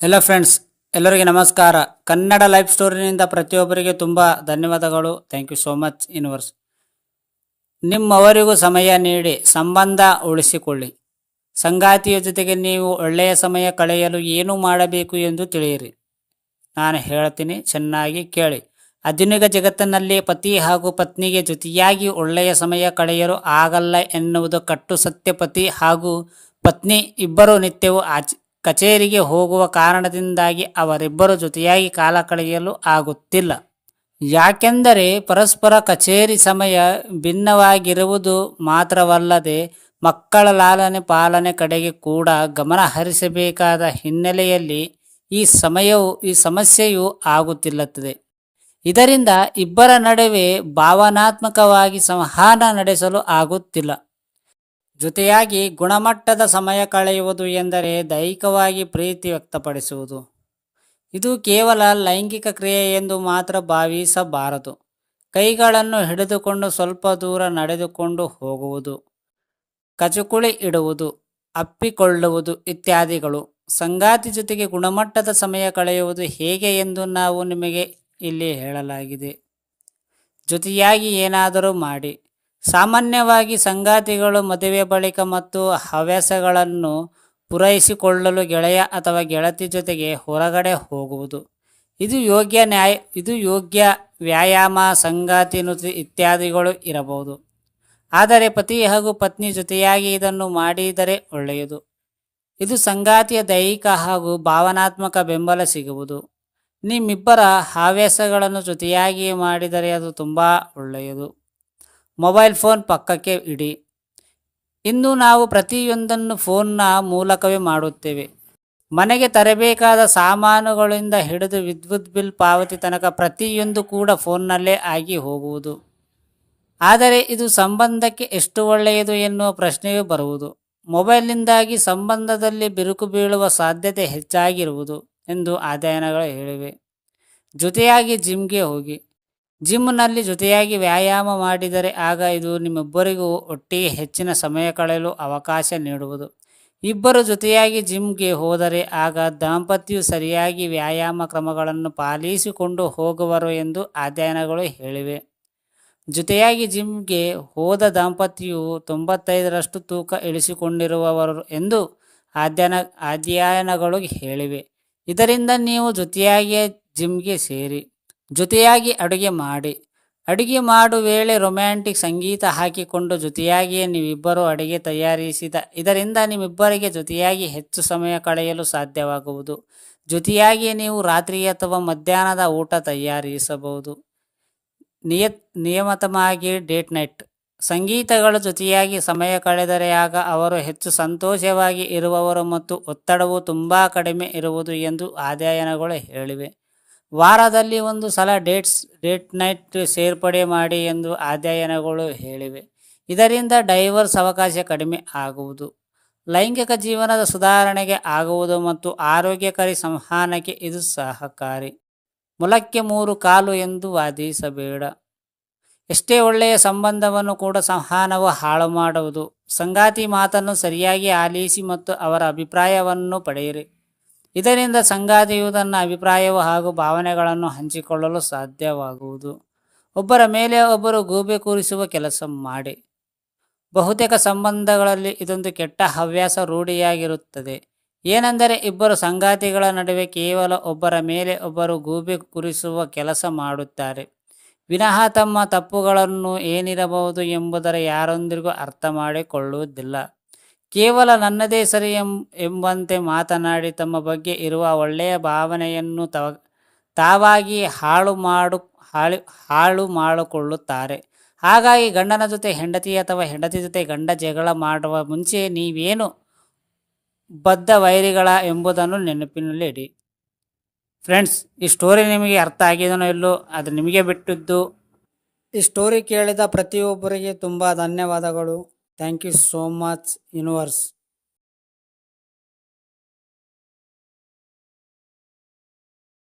Hello friends, ಎಲ್ಲರಿಗೆ ನಮಸ್ಕಾರ. Kannada life ಸ್ಟೋರಿನಿಂದ ಪ್ರತಿಯೊಬ್ಬರಿಗೆ ತುಂಬ ಧನ್ಯವಾದಗಳು. Thank you so much universe. ನಿಮ್ಮವರಿಗೂ ಸಮಯ ನೀಡಿ ಸಂಬಂಧ ಉಳಿಸಿಕೊಳ್ಳಿ. ಸಂಗಾತಿಯ ಜೊತೆಗೆ ನೀವು ಒಳ್ಳೆಯ ಸಮಯ ಕಳೆಯಲು ಏನು ಮಾಡಬೇಕು ಎಂದು ತಿಳಿಯಿರಿ. ನಾನು ಹೇಳ್ತೀನಿ, ಚೆನ್ನಾಗಿ ಕೇಳಿ. ಆಧುನಿಕ ಜಗತ್ತಿನಲ್ಲಿ ಪತಿ ಹಾಗೂ ಪತ್ನಿಗೆ ಜೊತೆಯಾಗಿ ಒಳ್ಳೆಯ ಸಮಯ ಕಳೆಯಲು ಆಗಲ್ಲ ಎನ್ನುವುದು ಕಟ್ಟು ಸತ್ಯ. ಪತಿ ಹಾಗೂ ಪತ್ನಿ ಇಬ್ಬರು ನಿತ್ಯವೂ ಕಚೇರಿಗೆ ಹೋಗುವ ಕಾರಣದಿಂದಾಗಿ ಅವರಿಬ್ಬರು ಜೊತೆಯಾಗಿ ಕಾಲ ಕಳೆಯಲು ಆಗುತ್ತಿಲ್ಲ. ಯಾಕೆಂದರೆ ಪರಸ್ಪರ ಕಚೇರಿ ಸಮಯ ಭಿನ್ನವಾಗಿರುವುದು ಮಾತ್ರವಲ್ಲದೆ ಮಕ್ಕಳ ಲಾಲನೆ ಪಾಲನೆ ಕಡೆಗೆ ಕೂಡ ಗಮನ ಹರಿಸಬೇಕಾದ ಹಿನ್ನೆಲೆಯಲ್ಲಿ ಈ ಸಮಸ್ಯೆಯು ಆಗುತ್ತಿಲ್ಲತ್ತದೆ. ಇದರಿಂದ ಇಬ್ಬರ ನಡುವೆ ಭಾವನಾತ್ಮಕವಾಗಿ ಸಂವಹನ ನಡೆಸಲು ಆಗುತ್ತಿಲ್ಲ. ಜೊತೆಯಾಗಿ ಗುಣಮಟ್ಟದ ಸಮಯ ಕಳೆಯುವುದು ಎಂದರೆ ದೈಹಿಕವಾಗಿ ಪ್ರೀತಿ ವ್ಯಕ್ತಪಡಿಸುವುದು. ಇದು ಕೇವಲ ಲೈಂಗಿಕ ಕ್ರಿಯೆ ಎಂದು ಮಾತ್ರ ಭಾವಿಸಬಾರದು. ಕೈಗಳನ್ನು ಹಿಡಿದುಕೊಂಡು ಸ್ವಲ್ಪ ದೂರ ನಡೆದುಕೊಂಡು ಹೋಗುವುದು, ಕಚುಕುಳಿ ಇಡುವುದು, ಅಪ್ಪಿಕೊಳ್ಳುವುದು ಇತ್ಯಾದಿಗಳು. ಸಂಗಾತಿ ಜೊತೆಗೆ ಗುಣಮಟ್ಟದ ಸಮಯ ಕಳೆಯುವುದು ಹೇಗೆ ಎಂದು ನಾವು ನಿಮಗೆ ಇಲ್ಲಿ ಹೇಳಲಾಗಿದೆ. ಜೊತೆಯಾಗಿ ಏನಾದರೂ ಮಾಡಿ. ಸಾಮಾನ್ಯವಾಗಿ ಸಂಗಾತಿಗಳು ಮದುವೆ ಬಳಿಕ ಮತ್ತು ಹವ್ಯಾಸಗಳನ್ನು ಪೂರೈಸಿಕೊಳ್ಳಲು ಗೆಳೆಯ ಅಥವಾ ಗೆಳತಿ ಜೊತೆಗೆ ಹೊರಗಡೆ ಹೋಗುವುದು. ಇದು ಯೋಗ್ಯ ವ್ಯಾಯಾಮ, ಸಂಗಾತಿ ನೃತ್ಯ ಇತ್ಯಾದಿಗಳು ಇರಬಹುದು. ಆದರೆ ಪತಿ ಹಾಗೂ ಪತ್ನಿ ಜೊತೆಯಾಗಿ ಇದನ್ನು ಮಾಡಿದರೆ ಒಳ್ಳೆಯದು. ಇದು ಸಂಗಾತಿಯ ದೈಹಿಕ ಹಾಗೂ ಭಾವನಾತ್ಮಕ ಬೆಂಬಲ ಸಿಗುವುದು. ನಿಮ್ಮಿಬ್ಬರ ಹವ್ಯಾಸಗಳನ್ನು ಜೊತೆಯಾಗಿ ಮಾಡಿದರೆ ಅದು ತುಂಬ ಒಳ್ಳೆಯದು. ಮೊಬೈಲ್ ಫೋನ್ ಪಕ್ಕಕ್ಕೆ ಇಡಿ. ಇಂದು ನಾವು ಪ್ರತಿಯೊಂದನ್ನು ಫೋನ್ನ ಮೂಲಕವೇ ಮಾಡುತ್ತೇವೆ. ಮನೆಗೆ ತರಬೇಕಾದ ಸಾಮಾನುಗಳಿಂದ ಹಿಡಿದು ವಿದ್ಯುತ್ ಬಿಲ್ ಪಾವತಿ ತನಕ ಪ್ರತಿಯೊಂದು ಕೂಡ ಫೋನ್ನಲ್ಲೇ ಆಗಿ ಹೋಗುವುದು. ಆದರೆ ಇದು ಸಂಬಂಧಕ್ಕೆ ಎಷ್ಟು ಒಳ್ಳೆಯದು ಎನ್ನುವ ಪ್ರಶ್ನೆಯೂ ಬರುವುದು. ಮೊಬೈಲ್ನಿಂದಾಗಿ ಸಂಬಂಧದಲ್ಲಿ ಬಿರುಕು ಬೀಳುವ ಸಾಧ್ಯತೆ ಹೆಚ್ಚಾಗಿರುವುದು ಎಂದು ಅಧ್ಯಯನಗಳು ಹೇಳಿವೆ. ಜೊತೆಯಾಗಿ ಜಿಮ್ಗೆ ಹೋಗಿ. ಜಿಮ್ನಲ್ಲಿ ಜೊತೆಯಾಗಿ ವ್ಯಾಯಾಮ ಮಾಡಿದರೆ ಆಗ ಇದು ನಿಮ್ಮಿಬ್ಬರಿಗೂ ಒಟ್ಟಿಗೆ ಹೆಚ್ಚಿನ ಸಮಯ ಕಳೆಯಲು ಅವಕಾಶ ನೀಡುವುದು. ಇಬ್ಬರು ಜೊತೆಯಾಗಿ ಜಿಮ್ಗೆ ಹೋದರೆ ಆಗ ದಾಂಪತ್ಯವು ಸರಿಯಾಗಿ ವ್ಯಾಯಾಮ ಕ್ರಮಗಳನ್ನು ಪಾಲಿಸಿಕೊಂಡು ಹೋಗುವರು ಎಂದು ಅಧ್ಯಯನಗಳು ಹೇಳಿವೆ. ಜೊತೆಯಾಗಿ ಜಿಮ್ಗೆ ಹೋದ ದಾಂಪತ್ಯವು 95% ತೂಕ ಇಳಿಸಿಕೊಂಡಿರುವವರು ಎಂದು ಅಧ್ಯಯನಗಳು ಹೇಳಿವೆ. ಇದರಿಂದ ನೀವು ಜೊತೆಯಾಗಿ ಜಿಮ್ಗೆ ಸೇರಿ. ಜೊತೆಯಾಗಿ ಅಡುಗೆ ಮಾಡಿ. ಅಡುಗೆ ಮಾಡುವ ವೇಳೆ ರೊಮ್ಯಾಂಟಿಕ್ ಸಂಗೀತ ಹಾಕಿಕೊಂಡು ಜೊತೆಯಾಗಿಯೇ ನೀವಿಬ್ಬರು ಅಡುಗೆ ಇದರಿಂದ ನಿಮ್ಮಿಬ್ಬರಿಗೆ ಜೊತೆಯಾಗಿ ಹೆಚ್ಚು ಸಮಯ ಕಳೆಯಲು ಸಾಧ್ಯವಾಗುವುದು. ಜೊತೆಯಾಗಿ ನೀವು ರಾತ್ರಿ ಅಥವಾ ಮಧ್ಯಾಹ್ನದ ಊಟ ತಯಾರಿಸಬಹುದು. ನಿಯಮಿತವಾಗಿ ಡೇಟ್ ನೈಟ್. ಸಂಗೀತಗಳು ಜೊತೆಯಾಗಿ ಸಮಯ ಕಳೆದರೆ ಆಗ ಅವರು ಹೆಚ್ಚು ಸಂತೋಷವಾಗಿ ಇರುವವರು ಮತ್ತು ಒತ್ತಡವು ತುಂಬ ಕಡಿಮೆ ಇರುವುದು ಎಂದು ಅಧ್ಯಯನಗಳು ಹೇಳಿವೆ. ವಾರದಲ್ಲಿ ಒಂದು ಸಲ ಡೇಟ್ ನೈಟ್ ಸೇರ್ಪಡೆ ಮಾಡಿ ಎಂದು ಅಧ್ಯಯನಗಳು ಹೇಳಿವೆ. ಇದರಿಂದ ಡೈವರ್ಸ್ ಅವಕಾಶ ಕಡಿಮೆ ಆಗುವುದು, ಲೈಂಗಿಕ ಜೀವನದ ಸುಧಾರಣೆಗೆ ಆಗುವುದು ಮತ್ತು ಆರೋಗ್ಯಕರಿ ಸಂವಹನಕ್ಕೆ ಇದು ಸಹಕಾರಿ. ಮೊಲಕ್ಕೆ 3 ಕಾಲು ಎಂದು ವಾದಿಸಬೇಡ. ಎಷ್ಟೇ ಒಳ್ಳೆಯ ಸಂಬಂಧವನ್ನು ಕೂಡ ಸಂವಹನವು ಹಾಳು ಮಾಡುವುದು. ಸಂಗಾತಿ ಮಾತನ್ನು ಸರಿಯಾಗಿ ಆಲಿಸಿ ಮತ್ತು ಅವರ ಅಭಿಪ್ರಾಯವನ್ನು ಪಡೆಯಿರಿ. ಇದರಿಂದ ಸಂಗಾತಿಯು ತನ್ನ ಅಭಿಪ್ರಾಯವು ಹಾಗೂ ಭಾವನೆಗಳನ್ನು ಹಂಚಿಕೊಳ್ಳಲು ಸಾಧ್ಯವಾಗುವುದು. ಒಬ್ಬರ ಮೇಲೆ ಒಬ್ಬರು ಗೂಬೆ ಕೂರಿಸುವ ಕೆಲಸ ಮಾಡಿ. ಬಹುತೇಕ ಸಂಬಂಧಗಳಲ್ಲಿ ಇದೊಂದು ಕೆಟ್ಟ ಹವ್ಯಾಸ ರೂಢಿಯಾಗಿರುತ್ತದೆ. ಏನೆಂದರೆ ಇಬ್ಬರು ಸಂಗಾತಿಗಳ ನಡುವೆ ಕೇವಲ ಒಬ್ಬರ ಮೇಲೆ ಒಬ್ಬರು ಗೂಬೆ ಕೂರಿಸುವ ಕೆಲಸ ಮಾಡುತ್ತಾರೆ. ವಿನಃ ತಮ್ಮ ತಪ್ಪುಗಳನ್ನು ಏನಿರಬಹುದು ಎಂಬುದರ ಯಾರೊಂದಿಗೂ ಅರ್ಥ ಮಾಡಿಕೊಳ್ಳುವುದಿಲ್ಲ. ಕೇವಲ ನನ್ನದೇ ಸರಿ ಎಂಬಂತೆ ಮಾತನಾಡಿ ತಮ್ಮ ಬಗ್ಗೆ ಇರುವ ಒಳ್ಳೆಯ ಭಾವನೆಯನ್ನು ತಾವಾಗಿ ಹಾಳು ಮಾಡಿಕೊಳ್ಳುತ್ತಾರೆ. ಹಾಗಾಗಿ ಗಂಡನ ಜೊತೆ ಹೆಂಡತಿ ಅಥವಾ ಹೆಂಡತಿ ಜೊತೆ ಗಂಡ ಜಗಳ ಮಾಡುವ ಮುಂಚೆ ನೀವೇನು ಬದ್ಧ ವೈರಿಗಳ ಎಂಬುದನ್ನು ನೆನಪಿನಲ್ಲಿ ಇಡಿ. ಫ್ರೆಂಡ್ಸ್, ಈ ಸ್ಟೋರಿ ನಿಮಗೆ ಅರ್ಥ ಆಗಿದನೋ ಇಲ್ಲೋ ಅದು ನಿಮಗೆ ಬಿಟ್ಟಿದ್ದು. ಈ ಸ್ಟೋರಿ ಕೇಳಿದ ಪ್ರತಿಯೊಬ್ಬರಿಗೆ ತುಂಬ ಧನ್ಯವಾದಗಳು. Thank you so much universe.